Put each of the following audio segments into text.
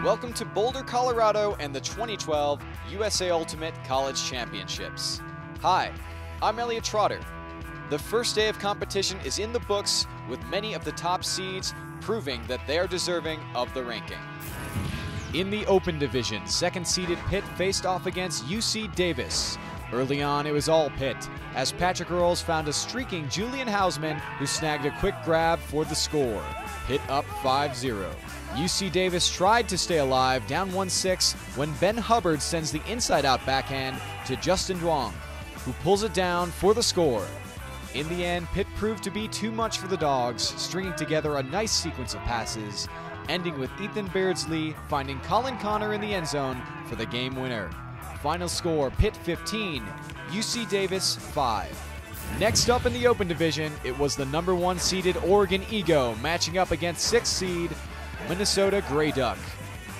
Welcome to Boulder, Colorado and the 2012 USA Ultimate College Championships. Hi, I'm Elliot Trotter. The first day of competition is in the books, with many of the top seeds proving that they are deserving of the ranking. In the Open Division, second-seeded Pitt faced off against UC Davis. Early on, it was all Pitt, as Patrick Earls found a streaking Julian Hausman, who snagged a quick grab for the score. Pitt up 5-0. UC Davis tried to stay alive, down 1-6, when Ben Hubbard sends the inside-out backhand to Justin Duong, who pulls it down for the score. In the end, Pitt proved to be too much for the Dogs, stringing together a nice sequence of passes, ending with Ethan Beardsley finding Colin Connor in the end zone for the game winner. Final score, Pitt 15, UC Davis 5. Next up in the Open Division, it was the number 1 seeded Oregon Ego matching up against 6th seed Minnesota Grey Duck.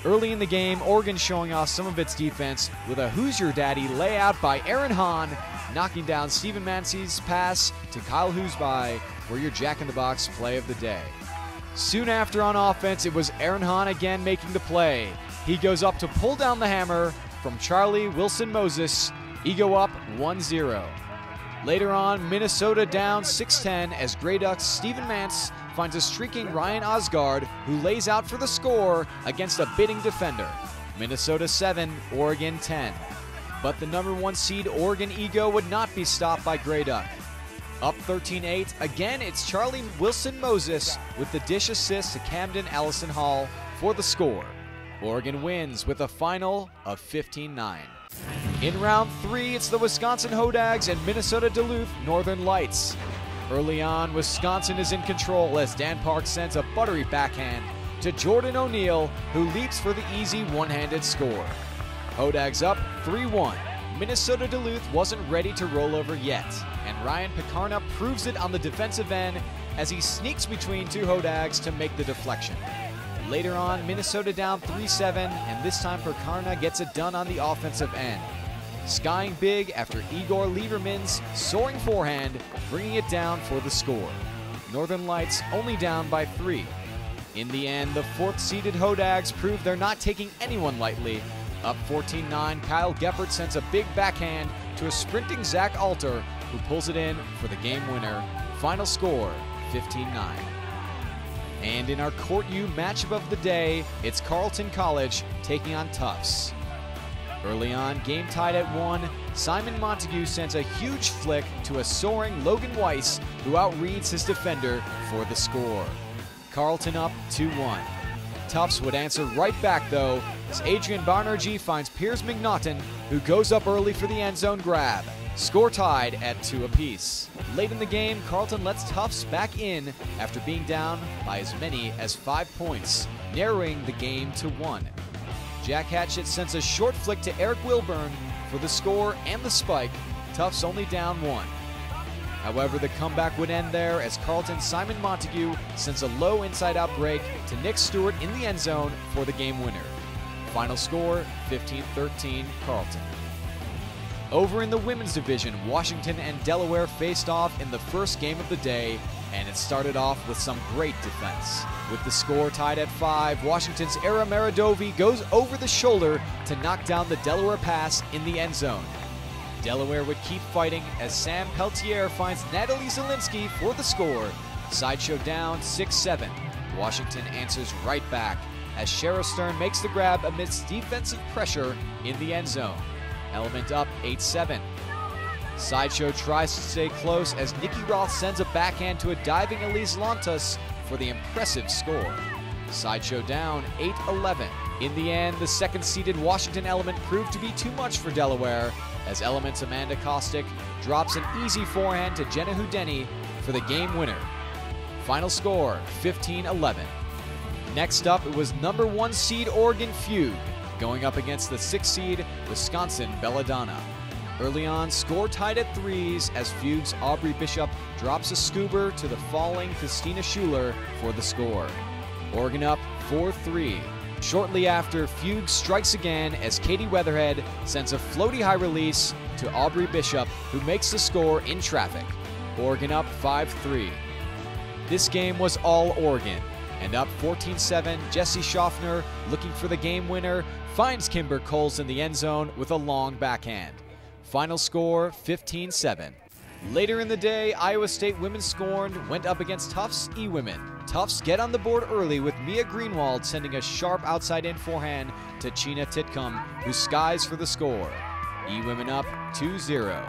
Early in the game, Oregon showing off some of its defense with a Who's Your Daddy layout by Aaron Hahn, knocking down Stephen Mancey's pass to Kyle Hoosby for your jack-in-the-box play of the day. Soon after on offense, it was Aaron Hahn again making the play. He goes up to pull down the hammer from Charlie Wilson Moses. Ego up 1-0. Later on, Minnesota down 6-10 as Grey Ducks' Stephen Mance finds a streaking Ryan Osgard, who lays out for the score against a bidding defender. Minnesota 7, Oregon 10. But the number 1 seed Oregon Ego would not be stopped by Grey Duck. Up 13-8, again it's Charlie Wilson Moses with the dish assist to Camden Allison Hall for the score. Oregon wins with a final of 15-9. In round 3, it's the Wisconsin Hodags and Minnesota Duluth Northern Lights. Early on, Wisconsin is in control as Dan Park sends a buttery backhand to Jordan O'Neill, who leaps for the easy one-handed score. Hodags up 3-1. Minnesota Duluth wasn't ready to roll over yet, and Ryan Picarna proves it on the defensive end as he sneaks between two Hodags to make the deflection. Later on, Minnesota down 3-7, and this time Picarna gets it done on the offensive end, skying big after Igor Lieberman's soaring forehand, bringing it down for the score. Northern Lights only down by 3. In the end, the 4th-seeded Hodags prove they're not taking anyone lightly. Up 14-9, Kyle Geppert sends a big backhand to a sprinting Zach Alter, who pulls it in for the game winner. Final score, 15-9. And in our Court U matchup of the day, it's Carleton College taking on Tufts. Early on, game tied at 1, Simon Montague sends a huge flick to a soaring Logan Weiss, who outreads his defender for the score. Carleton up 2-1. Tufts would answer right back though, as Adrian Banerjee finds Piers McNaughton, who goes up early for the end zone grab. Score tied at 2 apiece. Late in the game, Carleton lets Tufts back in after being down by as many as 5 points, narrowing the game to 1. Jack Hatchett sends a short flick to Eric Wilburn for the score and the spike. Tufts only down 1. However, the comeback would end there as Carleton's Simon Montague sends a low inside-out break to Nick Stewart in the end zone for the game winner. Final score, 15-13 Carleton. Over in the women's division, Washington and Delaware faced off in the first game of the day, and it started off with some great defense. With the score tied at 5, Washington's Era Maridovi goes over the shoulder to knock down the Delaware pass in the end zone. Delaware would keep fighting as Sam Peltier finds Natalie Zielinski for the score. Sideshow down 6-7. Washington answers right back as Shara Stern makes the grab amidst defensive pressure in the end zone. Element up 8-7. Sideshow tries to stay close as Nikki Roth sends a backhand to a diving Elise Lantas for the impressive score. Sideshow down 8-11. In the end, the second-seeded Washington Element proved to be too much for Delaware as Element's Amanda Kostick drops an easy forehand to Jenna Houdini for the game winner. Final score, 15-11. Next up, it was number 1 seed Oregon Fugue going up against the 6th seed Wisconsin Belladonna. Early on, score tied at 3s as Fugue's Aubrey Bishop drops a scuba to the falling Christina Schuler for the score. Oregon up 4-3. Shortly after, Fugue strikes again as Katie Weatherhead sends a floaty high release to Aubrey Bishop, who makes the score in traffic. Oregon up 5-3. This game was all Oregon. And up 14-7, Jesse Schaffner, looking for the game winner, finds Kimber Coles in the end zone with a long backhand. Final score, 15-7. Later in the day, Iowa State women's scorned went up against Tufts E-Women. Tufts get on the board early with Mia Greenwald sending a sharp outside-in forehand to Chena Titcomb, who skies for the score. E-Women up 2-0.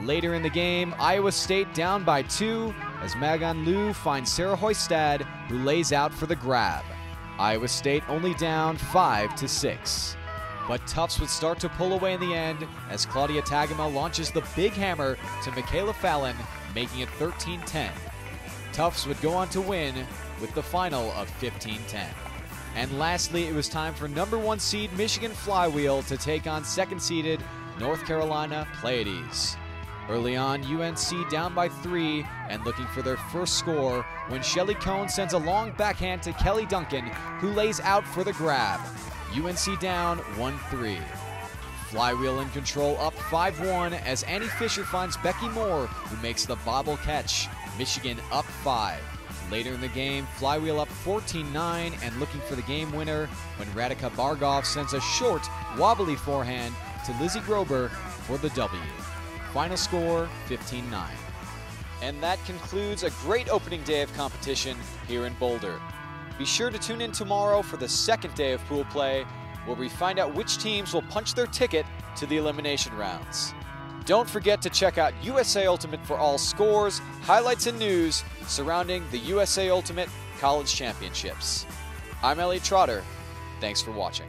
Later in the game, Iowa State down by 2 as Magan Liu finds Sarah Hoistad, who lays out for the grab. Iowa State only down 5-6. But Tufts would start to pull away in the end as Claudia Tagama launches the big hammer to Michaela Fallon, making it 13-10. Tufts would go on to win with the final of 15-10. And lastly, it was time for number 1 seed Michigan Flywheel to take on second-seeded North Carolina Pleiades. Early on, UNC down by 3 and looking for their first score when Shelly Cohn sends a long backhand to Kelly Duncan, who lays out for the grab. UNC down 1-3. Flywheel in control up 5-1 as Annie Fisher finds Becky Moore, who makes the bobble catch. Michigan up 5. Later in the game, Flywheel up 14-9 and looking for the game winner when Radika Bargov sends a short, wobbly forehand to Lizzie Grober for the W. Final score, 15-9. And that concludes a great opening day of competition here in Boulder. Be sure to tune in tomorrow for the second day of pool play, where we find out which teams will punch their ticket to the elimination rounds. Don't forget to check out USA Ultimate for all scores, highlights, and news surrounding the USA Ultimate College Championships. I'm Elliot Trotter. Thanks for watching.